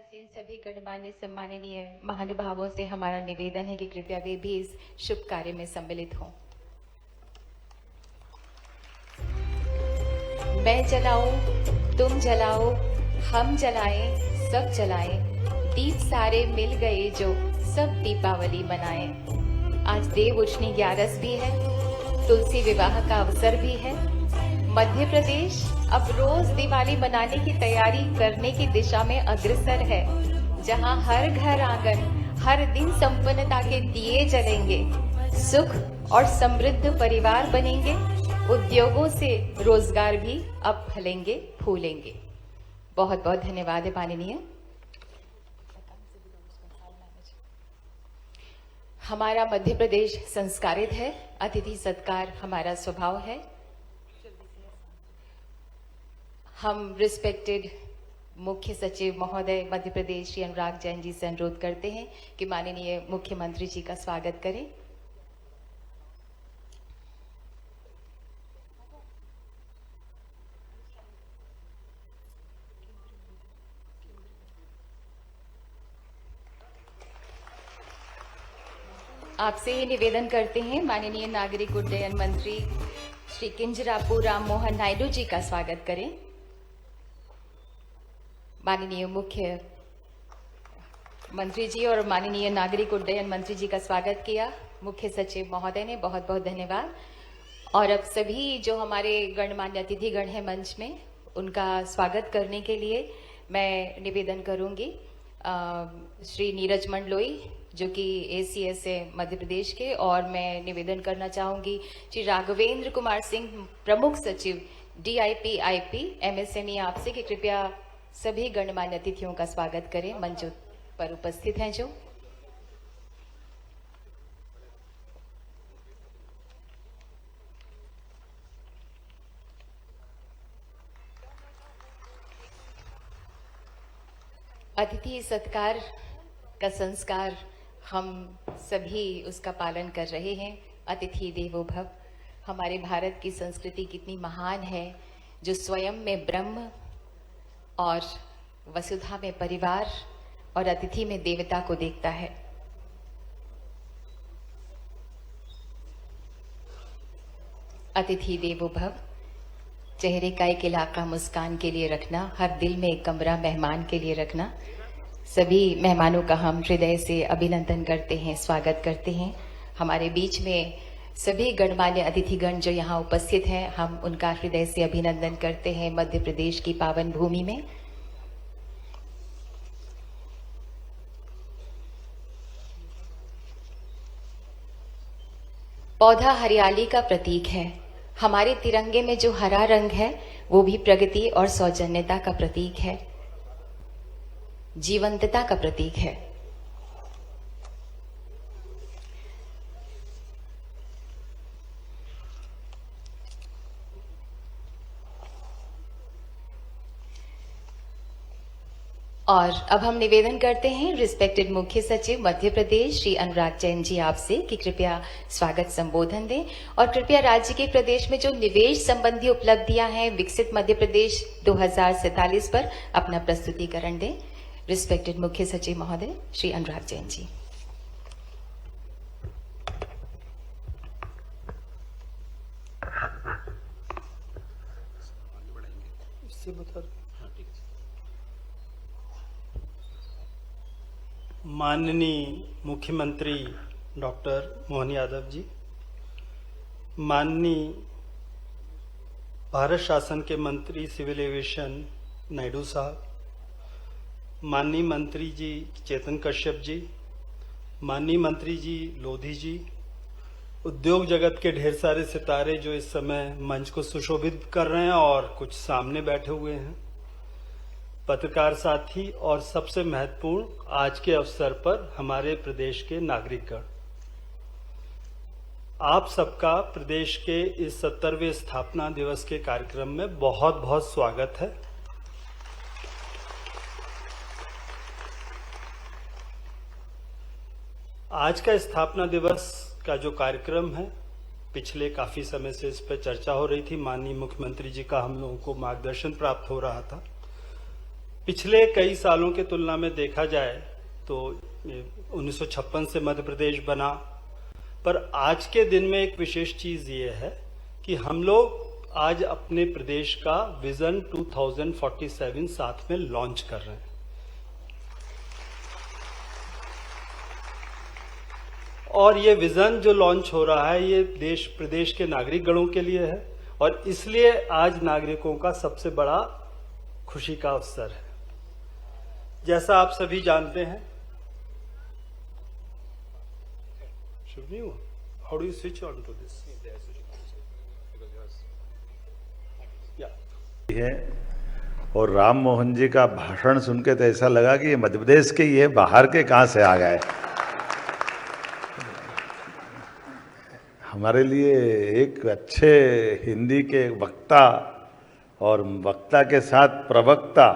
उपस्थित सभी गणमान्य सम्माननीय महानुभावों से हमारा निवेदन है कि कृपया वे भी इस शुभ कार्य में सम्मिलित हों। मैं जलाऊं, तुम जलाओ, हम जलाएं, सब जलाएं, दीप सारे मिल गए जो सब दीपावली मनाएं। आज देव उठनी 11 भी है, तुलसी विवाह का अवसर भी है। मध्य प्रदेश अब रोज दिवाली मनाने की तैयारी करने की दिशा में अग्रसर है, जहां हर घर आंगन हर दिन संपन्नता के दिए जलेंगे, सुख और समृद्ध परिवार बनेंगे, उद्योगों से रोजगार भी अब फलेंगे फूलेंगे। बहुत बहुत धन्यवाद है माननीय। हमारा मध्य प्रदेश संस्कारित है, अतिथि सत्कार हमारा स्वभाव है। हम रिस्पेक्टेड मुख्य सचिव महोदय मध्य प्रदेश श्री अनुराग जैन जी से अनुरोध करते हैं कि माननीय मुख्यमंत्री जी का स्वागत करें। आपसे ये निवेदन करते हैं माननीय नागरिक उड्डयन मंत्री श्री किंजरापू राम मोहन नायडू जी का स्वागत करें। माननीय मुख्य मंत्री जी और माननीय नागरिक उड्डयन मंत्री जी का स्वागत किया मुख्य सचिव महोदय ने, बहुत बहुत धन्यवाद। और अब सभी जो हमारे गणमान्य अतिथिगण हैं मंच में, उनका स्वागत करने के लिए मैं निवेदन करूंगी श्री नीरज मंडलोई जो कि ACS है मध्य प्रदेश के, और मैं निवेदन करना चाहूंगी श्री राघवेंद्र कुमार सिंह प्रमुख सचिव DIP-IP MSME आपसे कि कृपया सभी गणमान्य अतिथियों का स्वागत करें मंच पर उपस्थित हैं जो। अतिथि सत्कार का संस्कार हम सभी उसका पालन कर रहे हैं। अतिथि देवो भव। हमारे भारत की संस्कृति कितनी महान है, जो स्वयं में ब्रह्म और वसुधा में परिवार और अतिथि में देवता को देखता है। अतिथि देवो भव। चेहरे का एक इलाका मुस्कान के लिए रखना, हर दिल में एक कमरा मेहमान के लिए रखना। सभी मेहमानों का हम हृदय से अभिनंदन करते हैं, स्वागत करते हैं। हमारे बीच में सभी गणमान्य अतिथिगण जो यहाँ उपस्थित हैं, हम उनका हृदय से अभिनंदन करते हैं मध्य प्रदेश की पावन भूमि में। पौधा हरियाली का प्रतीक है। हमारे तिरंगे में जो हरा रंग है वो भी प्रगति और सौजन्यता का प्रतीक है, जीवंतता का प्रतीक है। और अब हम निवेदन करते हैं रिस्पेक्टेड मुख्य सचिव मध्य प्रदेश श्री अनुराग जैन जी आपसे कि कृपया स्वागत संबोधन दें और कृपया राज्य के प्रदेश में जो निवेश संबंधी उपलब्धियां हैं विकसित मध्य प्रदेश 2047 पर अपना प्रस्तुतिकरण दें। रिस्पेक्टेड मुख्य सचिव महोदय श्री अनुराग जैन जी। माननीय मुख्यमंत्री डॉक्टर मोहन यादव जी, माननीय भारत शासन के मंत्री सिविल एविएशन नायडू साहब, माननीय मंत्री जी चेतन कश्यप जी, माननीय मंत्री जी लोधी जी, उद्योग जगत के ढेर सारे सितारे जो इस समय मंच को सुशोभित कर रहे हैं और कुछ सामने बैठे हुए हैं, पत्रकार साथी और सबसे महत्वपूर्ण आज के अवसर पर हमारे प्रदेश के नागरिकगण, आप सबका प्रदेश के इस 70वें स्थापना दिवस के कार्यक्रम में बहुत बहुत स्वागत है। आज का स्थापना दिवस का जो कार्यक्रम है, पिछले काफी समय से इस पर चर्चा हो रही थी, माननीय मुख्यमंत्री जी का हम लोगों को मार्गदर्शन प्राप्त हो रहा था। पिछले कई सालों के तुलना में देखा जाए तो 1956 से मध्य प्रदेश बना, पर आज के दिन में एक विशेष चीज ये है कि हम लोग आज अपने प्रदेश का विजन 2047 साथ में लॉन्च कर रहे हैं। और ये विजन जो लॉन्च हो रहा है ये देश प्रदेश के नागरिक गणों के लिए है, और इसलिए आज नागरिकों का सबसे बड़ा खुशी का अवसर है। जैसा आप सभी जानते हैं, how do you switch on to this? है और राम मोहन जी का भाषण सुन के तो ऐसा लगा कि ये मध्य प्रदेश के ये बाहर के कहां से आ गए। हमारे लिए एक अच्छे हिंदी के वक्ता और वक्ता के साथ प्रवक्ता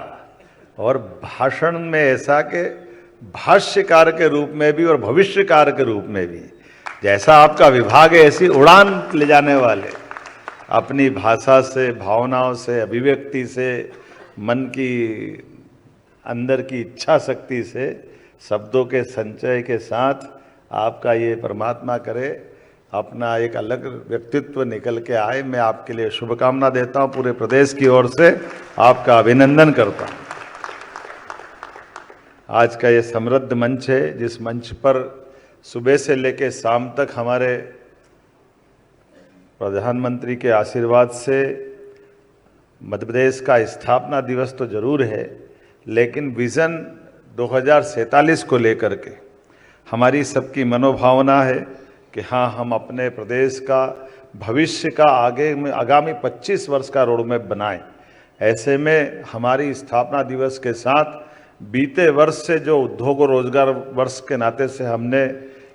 और भाषण में ऐसा के भाष्यकार के रूप में भी और भविष्यकार के रूप में भी, जैसा आपका विभाग है ऐसी उड़ान ले जाने वाले, अपनी भाषा से, भावनाओं से, अभिव्यक्ति से, मन की अंदर की इच्छा शक्ति से, शब्दों के संचय के साथ आपका ये परमात्मा करे अपना एक अलग व्यक्तित्व निकल के आए। मैं आपके लिए शुभकामना देता हूं, पूरे प्रदेश की ओर से आपका अभिनंदन करता हूं। आज का ये समृद्ध मंच है, जिस मंच पर सुबह से लेकर शाम तक हमारे प्रधानमंत्री के आशीर्वाद से मध्य प्रदेश का स्थापना दिवस तो जरूर है, लेकिन विजन 2047 को लेकर के हमारी सबकी मनोभावना है कि हाँ, हम अपने प्रदेश का भविष्य का आगामी 25 वर्ष का रोड मैप बनाएं। ऐसे में हमारी स्थापना दिवस के साथ बीते वर्ष से जो उद्योग और रोजगार वर्ष के नाते से हमने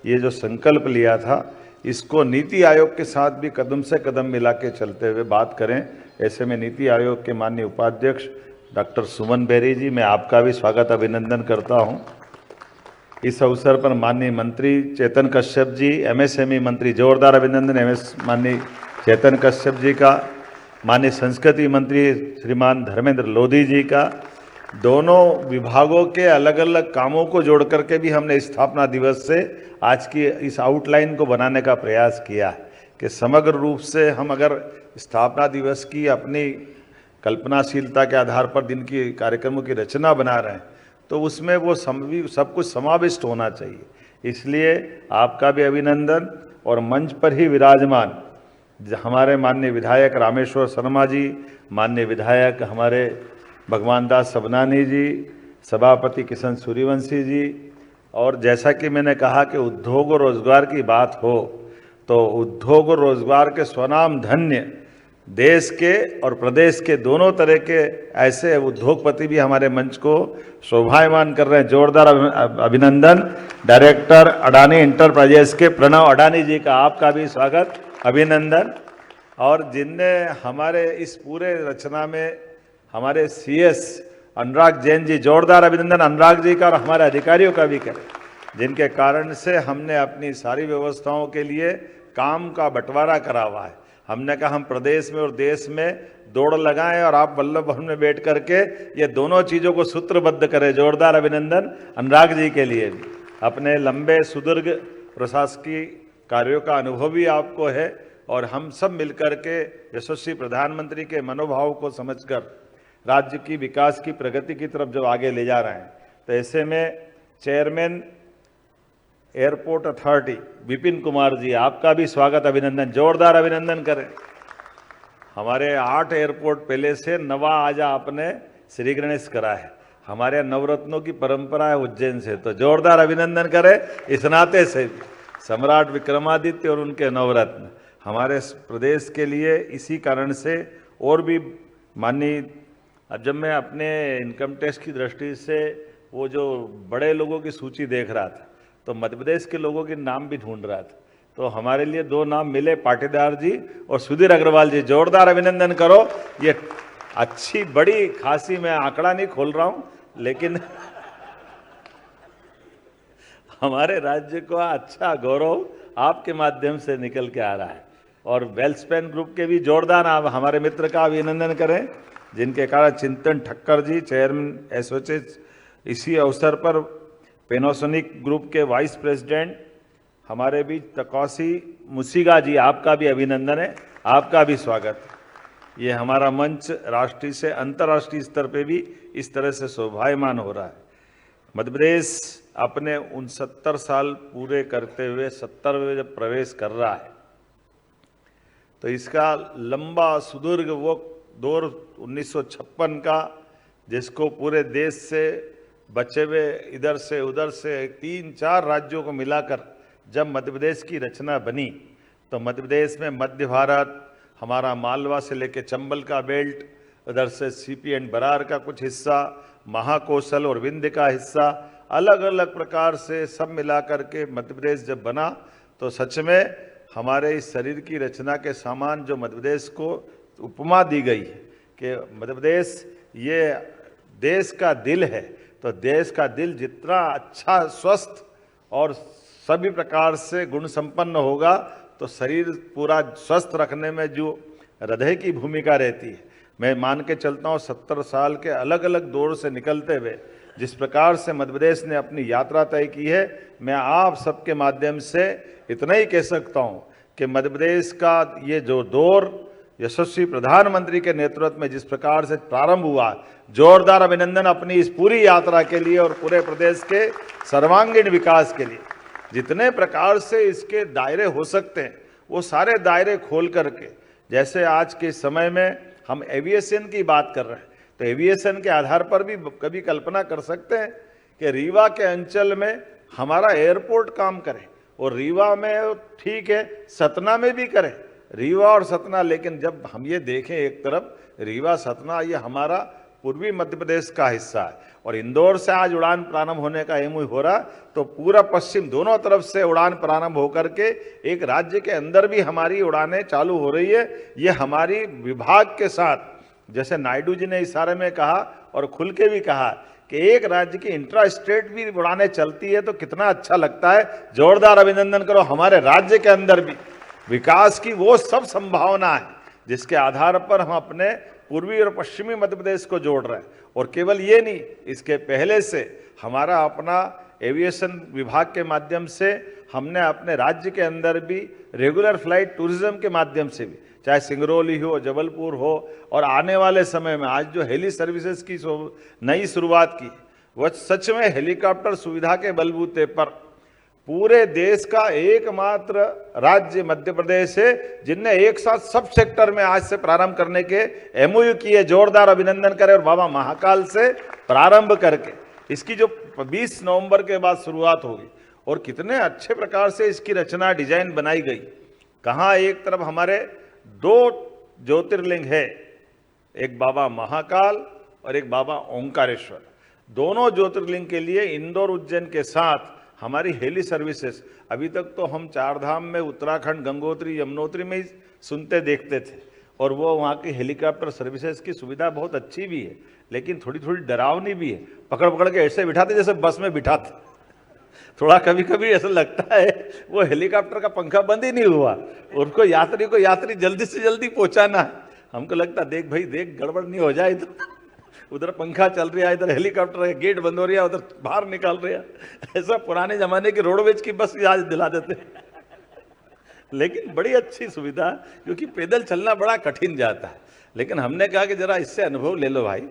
ये जो संकल्प लिया था, इसको नीति आयोग के साथ भी कदम से कदम मिला के चलते हुए बात करें। ऐसे में नीति आयोग के माननीय उपाध्यक्ष डॉक्टर सुमन बेरी जी, मैं आपका भी स्वागत अभिनंदन करता हूं। इस अवसर पर माननीय मंत्री चेतन कश्यप जी, एमएसएमई मंत्री, जोरदार अभिनंदन माननीय चेतन कश्यप जी का, माननीय संस्कृति मंत्री श्रीमान धर्मेंद्र लोधी जी का। दोनों विभागों के अलग अलग कामों को जोड़ करके भी हमने स्थापना दिवस से आज की इस आउटलाइन को बनाने का प्रयास किया है कि समग्र रूप से हम अगर स्थापना दिवस की अपनी कल्पनाशीलता के आधार पर दिन की कार्यक्रमों की रचना बना रहे हैं तो उसमें वो सब कुछ समाविष्ट होना चाहिए। इसलिए आपका भी अभिनंदन। और मंच पर ही विराजमान हमारे माननीय विधायक रामेश्वर शर्मा जी, माननीय विधायक हमारे भगवान दास सबनानी जी, सभापति किशन सूर्यवंशी जी, और जैसा कि मैंने कहा कि उद्योग और रोजगार की बात हो तो उद्योग और रोजगार के स्वनाम धन्य देश के और प्रदेश के दोनों तरह के ऐसे उद्योगपति भी हमारे मंच को शोभायमान कर रहे हैं। जोरदार अभिनंदन। डायरेक्टर अडानी इंटरप्राइजेस के प्रणव अडानी जी का आपका भी स्वागत अभिनंदन। और जिनने हमारे इस पूरे रचना में हमारे सीएस अनुराग जैन जी, जोरदार अभिनंदन अनुराग जी का, और हमारे अधिकारियों का भी करें, जिनके कारण से हमने अपनी सारी व्यवस्थाओं के लिए काम का बंटवारा करा हुआ है। हमने कहा हम प्रदेश में और देश में दौड़ लगाएं और आप वल्लभ भवन में बैठ करके ये दोनों चीज़ों को सूत्रबद्ध करें। जोरदार अभिनंदन अनुराग जी के लिए भी। अपने लंबे सुदीर्घ प्रशासकीय कार्यों का अनुभव भी आपको है और हम सब मिलकर के यशस्वी प्रधानमंत्री के मनोभाव को समझकर राज्य की विकास की प्रगति की तरफ जब आगे ले जा रहे हैं, तो ऐसे में chairman airport authority Vipin Kumar ji, आपका भी स्वागत अभिनंदन। जोरदार अभिनंदन करें। हमारे 8 एयरपोर्ट पहले से नवा आज आपने श्री गणेश करा है। हमारे नवरत्नों की परंपरा है उज्जैन से, तो जोरदार अभिनंदन करें। इस नाते से सम्राट विक्रमादित्य और उनके नवरत्न हमारे प्रदेश के लिए इसी कारण से और भी माननीय। अब जब मैं अपने इनकम टैक्स की दृष्टि से वो जो बड़े लोगों की सूची देख रहा था तो मध्य प्रदेश के लोगों के नाम भी ढूंढ रहा था, तो हमारे लिए 2 नाम मिले, पाटीदार जी और सुधीर अग्रवाल जी। जोरदार अभिनंदन करो। ये अच्छी बड़ी खासी, मैं आंकड़ा नहीं खोल रहा हूं, लेकिन हमारे राज्य को अच्छा गौरव आपके माध्यम से निकल के आ रहा है। और वेल्सपेन ग्रुप के भी जोरदार, आप हमारे मित्र का अभिनंदन करें। जिनके कारण चिंतन ठक्कर जी चेयरमैन एसोचेट, इसी अवसर पर पैनासोनिक ग्रुप के वाइस प्रेसिडेंट हमारे बीच तकौसी मुसीगा जी, आपका भी अभिनंदन है, आपका भी स्वागत है। ये हमारा मंच राष्ट्रीय से अंतर्राष्ट्रीय स्तर पे भी इस तरह से शोभायमान हो रहा है। मध्य प्रदेश अपने 69 साल पूरे करते हुए 70वें जब प्रवेश कर रहा है तो इसका लंबा सुदीर्घ वो दौर 1956 का, जिसको पूरे देश से बचे हुए इधर से उधर से 3-4 राज्यों को मिलाकर जब मध्य प्रदेश की रचना बनी तो मध्य प्रदेश में मध्य भारत, हमारा मालवा से लेकर चंबल का बेल्ट, उधर से सीपी एंड बरार का कुछ हिस्सा, महाकौशल और विंध्य का हिस्सा, अलग अलग प्रकार से सब मिलाकर के मध्य प्रदेश जब बना तो सच में हमारे इस शरीर की रचना के समान जो मध्य प्रदेश को उपमा दी गई है कि मध्य प्रदेश ये देश का दिल है, तो देश का दिल जितना अच्छा, स्वस्थ और सभी प्रकार से गुण संपन्न होगा तो शरीर पूरा स्वस्थ रखने में जो हृदय की भूमिका रहती है, मैं मान के चलता हूँ 70 साल के अलग अलग दौर से निकलते हुए जिस प्रकार से मध्य प्रदेश ने अपनी यात्रा तय की है, मैं आप सबके माध्यम से इतना ही कह सकता हूँ कि मध्य प्रदेश का ये जो दौर यशस्वी प्रधानमंत्री के नेतृत्व में जिस प्रकार से प्रारंभ हुआ, जोरदार अभिनंदन अपनी इस पूरी यात्रा के लिए और पूरे प्रदेश के सर्वांगीण विकास के लिए। जितने प्रकार से इसके दायरे हो सकते हैं वो सारे दायरे खोल करके, जैसे आज के समय में हम एविएशन की बात कर रहे हैं तो एविएशन के आधार पर भी कभी कल्पना कर सकते हैं कि रीवा के अंचल में हमारा एयरपोर्ट काम करे, और रीवा में ठीक है, सतना में भी करे, रीवा और सतना, लेकिन जब हम ये देखें एक तरफ रीवा सतना ये हमारा पूर्वी मध्य प्रदेश का हिस्सा है और इंदौर से आज उड़ान प्रारंभ होने का एमओयू हो रहा, तो पूरा पश्चिम दोनों तरफ से उड़ान प्रारंभ होकर के एक राज्य के अंदर भी हमारी उड़ानें चालू हो रही है। ये हमारी विभाग के साथ, जैसे नायडू जी ने इशारे में कहा और खुल के भी कहा कि एक राज्य की इंट्रा स्टेट भी उड़ानें चलती है तो कितना अच्छा लगता है। जोरदार अभिनंदन करो, हमारे राज्य के अंदर भी विकास की वो सब संभावना है जिसके आधार पर हम अपने पूर्वी और पश्चिमी मध्य प्रदेश को जोड़ रहे हैं। और केवल ये नहीं, इसके पहले से हमारा अपना एविएशन विभाग के माध्यम से हमने अपने राज्य के अंदर भी रेगुलर फ्लाइट टूरिज्म के माध्यम से भी, चाहे सिंगरौली हो, जबलपुर हो, और आने वाले समय में आज जो हेली सर्विसेज की नई शुरुआत की, वह सच में हेलीकॉप्टर सुविधा के बलबूते पर पूरे देश का एकमात्र राज्य मध्य प्रदेश है जिनने एक साथ सब सेक्टर में आज से प्रारंभ करने के एमओयू किए। जोरदार अभिनंदन करें। और बाबा महाकाल से प्रारंभ करके इसकी जो 20 नवंबर के बाद शुरुआत होगी और कितने अच्छे प्रकार से इसकी रचना डिजाइन बनाई गई। कहाँ एक तरफ हमारे 2 ज्योतिर्लिंग है, एक बाबा महाकाल और एक बाबा ओंकारेश्वर। दोनों ज्योतिर्लिंग के लिए इंदौर उज्जैन के साथ हमारी हेली सर्विसेज, अभी तक तो हम 4 धाम में उत्तराखंड, गंगोत्री, यमुनोत्री में ही सुनते देखते थे और वो वहाँ की हेलीकॉप्टर सर्विसेज की सुविधा बहुत अच्छी भी है, लेकिन थोड़ी थोड़ी डरावनी भी है। पकड़ पकड़ के ऐसे बिठाते जैसे बस में बिठाते, थोड़ा कभी कभी ऐसा लगता है वो हेलीकॉप्टर का पंखा बंद ही नहीं हुआ, उनको यात्री जल्दी से जल्दी पहुँचाना है। हमको लगता देख भाई देख, गड़बड़ नहीं हो जाए, उधर पंखा चल रहा है, इधर हेलीकॉप्टर है, गेट बंद हो रहा है, उधर बाहर निकाल रहा है। ऐसा पुराने जमाने की रोडवेज की बस याद दिला देते। लेकिन बड़ी अच्छी सुविधा, क्योंकि पैदल चलना बड़ा कठिन जाता है। लेकिन हमने कहा कि जरा इससे अनुभव ले लो भाई।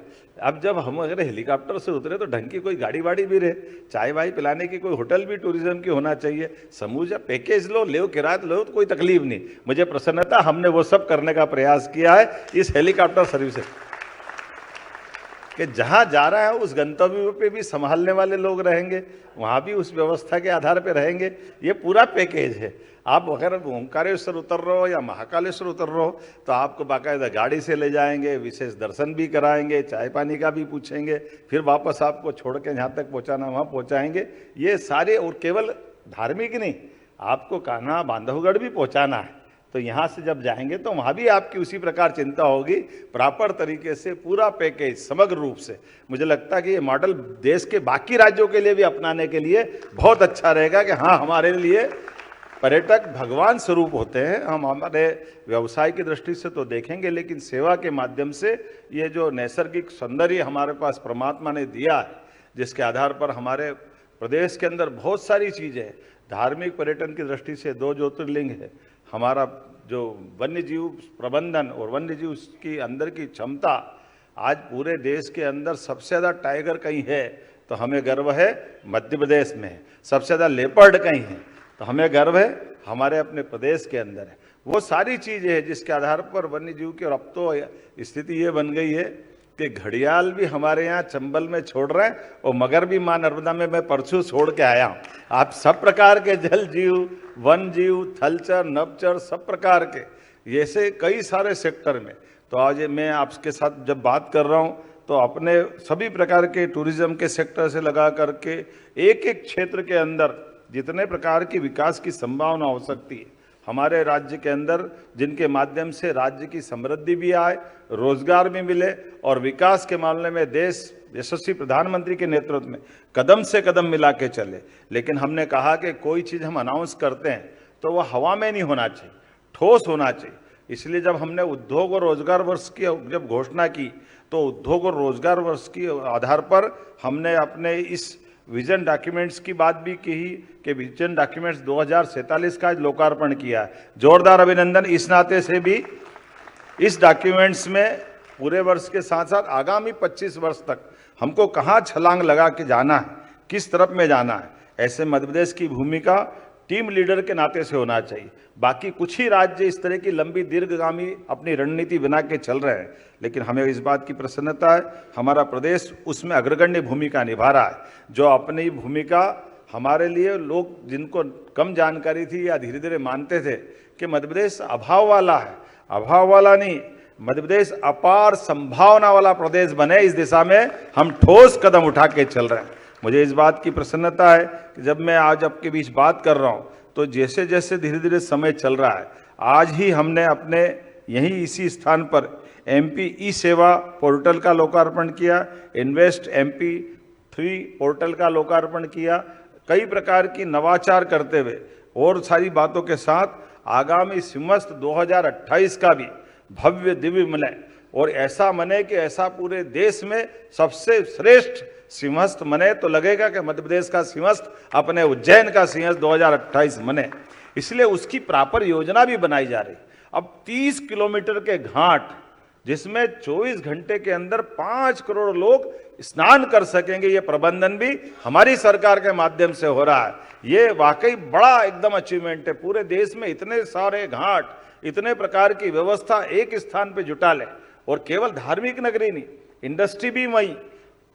अब जब हम अगर हेलीकॉप्टर से उतरे तो ढंग की कोई गाड़ी वाड़ी भी रहे, चाय वाय पिलाने की कोई होटल भी टूरिज्म की होना चाहिए, समूचा पैकेज लो, ले किराया लो, तो कोई तकलीफ नहीं। मुझे प्रसन्नता, हमने वो सब करने का प्रयास किया है इस हेलीकॉप्टर सर्विस से कि जहाँ जा रहा है उस गंतव्य पे भी संभालने वाले लोग रहेंगे, वहाँ भी उस व्यवस्था के आधार पे रहेंगे। ये पूरा पैकेज है। आप अगर ओंकारेश्वर उतर रहे हो या महाकालेश्वर उतर रहे हो तो आपको बाकायदा गाड़ी से ले जाएंगे, विशेष दर्शन भी कराएंगे, चाय पानी का भी पूछेंगे, फिर वापस आपको छोड़ के जहाँ तक पहुँचाना वहाँ पहुँचाएंगे। ये सारे, और केवल धार्मिक नहीं, आपको कान्हा बांधवगढ़ भी पहुँचाना है तो यहाँ से जब जाएंगे तो वहाँ भी आपकी उसी प्रकार चिंता होगी। प्रॉपर तरीके से पूरा पैकेज समग्र रूप से, मुझे लगता है कि ये मॉडल देश के बाकी राज्यों के लिए भी अपनाने के लिए बहुत अच्छा रहेगा कि हाँ, हमारे लिए पर्यटक भगवान स्वरूप होते हैं। हम हमारे व्यवसाय की दृष्टि से तो देखेंगे, लेकिन सेवा के माध्यम से ये जो नैसर्गिक सौंदर्य हमारे पास परमात्मा ने दिया है, जिसके आधार पर हमारे प्रदेश के अंदर बहुत सारी चीज़ें हैं। धार्मिक पर्यटन की दृष्टि से 2 ज्योतिर्लिंग है, हमारा जो वन्य जीव प्रबंधन और वन्य जीव की अंदर की क्षमता, आज पूरे देश के अंदर सबसे ज़्यादा टाइगर कहीं है तो हमें गर्व है मध्य प्रदेश में है, सबसे ज़्यादा लेपर्ड कहीं है तो हमें गर्व है हमारे अपने प्रदेश के अंदर है। वो सारी चीज़ें हैं जिसके आधार पर वन्य जीव की, और अब तो स्थिति ये बन गई है कि घड़ियाल भी हमारे यहाँ चंबल में छोड़ रहे हैं और मगर भी माँ नर्मदा में मैं परसों छोड़ के आया हूँ। आप सब प्रकार के जल जीव, वन जीव, थलचर, नभचर, सब प्रकार के ऐसे कई सारे सेक्टर में, तो आज मैं आपके साथ जब बात कर रहा हूँ तो अपने सभी प्रकार के टूरिज्म के सेक्टर से लगा करके एक एक क्षेत्र के अंदर जितने प्रकार की विकास की संभावना हो सकती है हमारे राज्य के अंदर, जिनके माध्यम से राज्य की समृद्धि भी आए, रोजगार भी मिले और विकास के मामले में देश यशस्वी प्रधानमंत्री के नेतृत्व में कदम से कदम मिला के चले। लेकिन हमने कहा कि कोई चीज़ हम अनाउंस करते हैं तो वह हवा में नहीं होना चाहिए, ठोस होना चाहिए। इसलिए जब हमने उद्योग और रोजगार वर्ष की जब घोषणा की तो उद्योग और रोजगार वर्ष के आधार पर हमने अपने इस विजन डॉक्यूमेंट्स की बात भी की कि विजन डॉक्यूमेंट्स 2047 का लोकार्पण किया है। जोरदार अभिनंदन। इस नाते से भी इस डॉक्यूमेंट्स में पूरे वर्ष के साथ साथ आगामी 25 वर्ष तक हमको कहाँ छलांग लगा के जाना है, किस तरफ में जाना है, ऐसे मध्य प्रदेश की भूमिका टीम लीडर के नाते से होना चाहिए। बाकी कुछ ही राज्य इस तरह की लंबी दीर्घगामी अपनी रणनीति बना के चल रहे हैं, लेकिन हमें इस बात की प्रसन्नता है हमारा प्रदेश उसमें अग्रगण्य भूमिका निभा रहा है। जो अपनी भूमिका हमारे लिए लोग जिनको कम जानकारी थी या धीरे धीरे मानते थे कि मध्य प्रदेश अभाव वाला है, अभाव वाला नहीं, मध्य प्रदेश अपार संभावना वाला प्रदेश बने, इस दिशा में हम ठोस कदम उठा के चल रहे हैं। मुझे इस बात की प्रसन्नता है कि जब मैं आज आपके बीच बात कर रहा हूँ तो जैसे जैसे धीरे धीरे समय चल रहा है, आज ही हमने अपने यहीं इसी स्थान पर MP ई सेवा पोर्टल का लोकार्पण किया, इन्वेस्ट MP 3 पोर्टल का लोकार्पण किया। कई प्रकार की नवाचार करते हुए और सारी बातों के साथ आगामी सिमस्त 2028 का भी भव्य दिव्य मने और ऐसा मने कि ऐसा पूरे देश में सबसे श्रेष्ठ सिंहस्थ मने, तो लगेगा कि मध्य प्रदेश का सिंहस्थ अपने उज्जैन का सिंहस्थ 2028 मने। इसलिए उसकी प्रॉपर योजना भी बनाई जा रही। अब 30 किलोमीटर के घाट जिसमें 24 घंटे के अंदर 5 करोड़ लोग स्नान कर सकेंगे, ये प्रबंधन भी हमारी सरकार के माध्यम से हो रहा है। ये वाकई बड़ा एकदम अचीवमेंट है। पूरे देश में इतने सारे घाट, इतने प्रकार की व्यवस्था एक स्थान पे जुटा ले, और केवल धार्मिक नगरी नहीं, इंडस्ट्री भी वहीं,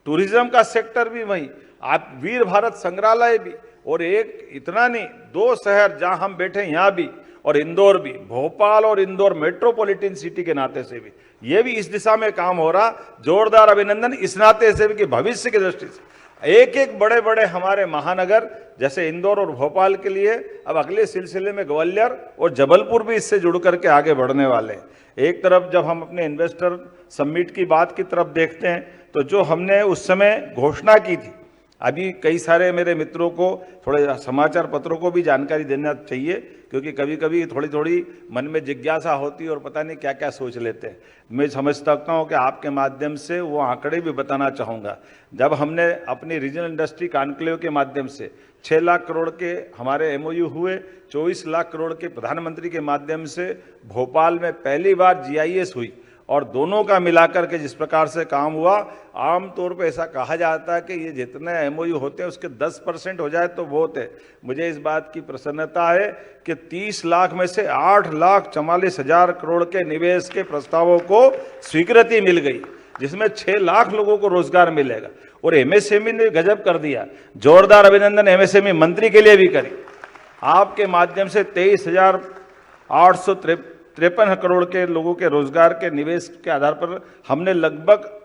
टूरिज्म का सेक्टर भी वहीं, आप वीर भारत संग्रहालय भी, और एक इतना नहीं 2 शहर जहां हम बैठे यहाँ भी और इंदौर भी, भोपाल और इंदौर मेट्रोपॉलिटन सिटी के नाते से भी ये भी इस दिशा में काम हो रहा। जोरदार अभिनंदन इस नाते से भी कि भविष्य की दृष्टि से एक एक बड़े बड़े हमारे महानगर जैसे इंदौर और भोपाल के लिए अब अगले सिलसिले में ग्वालियर और जबलपुर भी इससे जुड़ करके आगे बढ़ने वाले हैं। एक तरफ जब हम अपने इन्वेस्टर समिट की बात की तरफ देखते हैं तो जो हमने उस समय घोषणा की थी, अभी कई सारे मेरे मित्रों को थोड़े समाचार पत्रों को भी जानकारी देना चाहिए, क्योंकि कभी कभी थोड़ी थोड़ी मन में जिज्ञासा होती है और पता नहीं क्या क्या सोच लेते हैं। मैं समझ सकता हूँ कि आपके माध्यम से वो आंकड़े भी बताना चाहूँगा। जब हमने अपनी रीजनल इंडस्ट्री कॉन्क्लेव के माध्यम से 6 लाख करोड़ के हमारे MOU हुए, 24 लाख करोड़ के प्रधानमंत्री के माध्यम से भोपाल में पहली बार GIS हुई, और दोनों का मिलाकर के जिस प्रकार से काम हुआ, आमतौर पे ऐसा कहा जाता है कि ये जितने MOU होते हैं उसके 10% हो जाए तो बहुत है। मुझे इस बात की प्रसन्नता है कि 30 लाख में से 8,44,000 करोड़ के निवेश के प्रस्तावों को स्वीकृति मिल गई, जिसमें 6 लाख लोगों को रोजगार मिलेगा। और MSME ने गजब कर दिया। जोरदार अभिनंदन MSME मंत्री के लिए भी करी। आपके माध्यम से 23,853 करोड़ के लोगों के रोजगार के निवेश के आधार पर हमने लगभग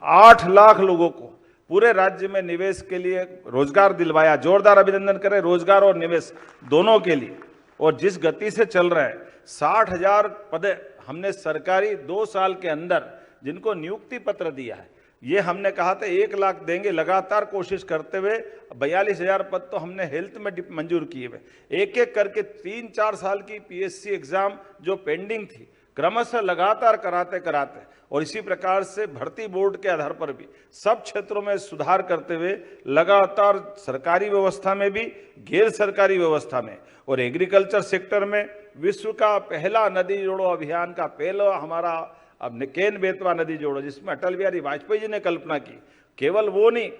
8 लाख लोगों को पूरे राज्य में निवेश के लिए रोजगार दिलवाया। जोरदार अभिनंदन करें रोजगार और निवेश दोनों के लिए। और जिस गति से चल रहा है, 60,000 पद हमने सरकारी 2 साल के अंदर जिनको नियुक्ति पत्र दिया है, ये हमने कहा था 1 लाख देंगे, लगातार कोशिश करते हुए 42,000 पद तो हमने हेल्थ में मंजूर किए हुए, एक एक करके 3-4 साल की पीएससी एग्जाम जो पेंडिंग थी क्रमशः लगातार कराते कराते, और इसी प्रकार से भर्ती बोर्ड के आधार पर भी सब क्षेत्रों में सुधार करते हुए लगातार सरकारी व्यवस्था में भी, गैर सरकारी व्यवस्था में, और एग्रीकल्चर सेक्टर में विश्व का पहला नदी जोड़ो अभियान का पहला हमारा अब केन बेतवा नदी जोड़ो, जिसमें अटल बिहारी वाजपेयी जी ने कल्पना की। केवल वो नहीं,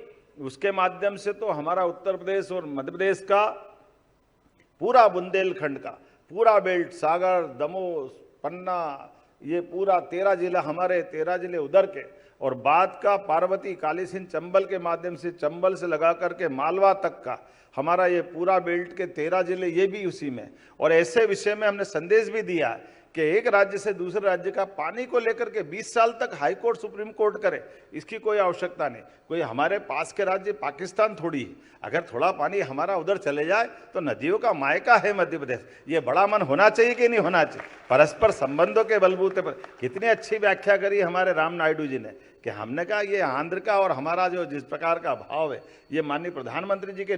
उसके माध्यम से तो हमारा उत्तर प्रदेश और मध्य प्रदेश का पूरा बुंदेलखंड का पूरा बेल्ट, सागर, दमोह, पन्ना, ये पूरा 13 जिला, हमारे 13 जिले उधर के, और बाद का पार्वती, काली सिंध, चंबल के माध्यम से, चंबल से लगा करके मालवा तक का हमारा ये पूरा बेल्ट के 13 जिले, ये भी उसी में। और ऐसे विषय में हमने संदेश भी दिया है कि एक राज्य से दूसरे राज्य का पानी को लेकर के 20 साल तक हाई कोर्ट, सुप्रीम कोर्ट करे, इसकी कोई आवश्यकता नहीं। कोई हमारे पास के राज्य पाकिस्तान थोड़ी है, अगर थोड़ा पानी हमारा उधर चले जाए तो नदियों का मायका है मध्य प्रदेश। ये बड़ा मन होना चाहिए कि नहीं होना चाहिए? परस्पर संबंधों के बलबूते पर कितनी अच्छी व्याख्या करी हमारे राम नायडू जी ने, कि हमने कहा ये आंध्र का और हमारा जो जिस प्रकार का भाव है, ये माननीय प्रधानमंत्री जी के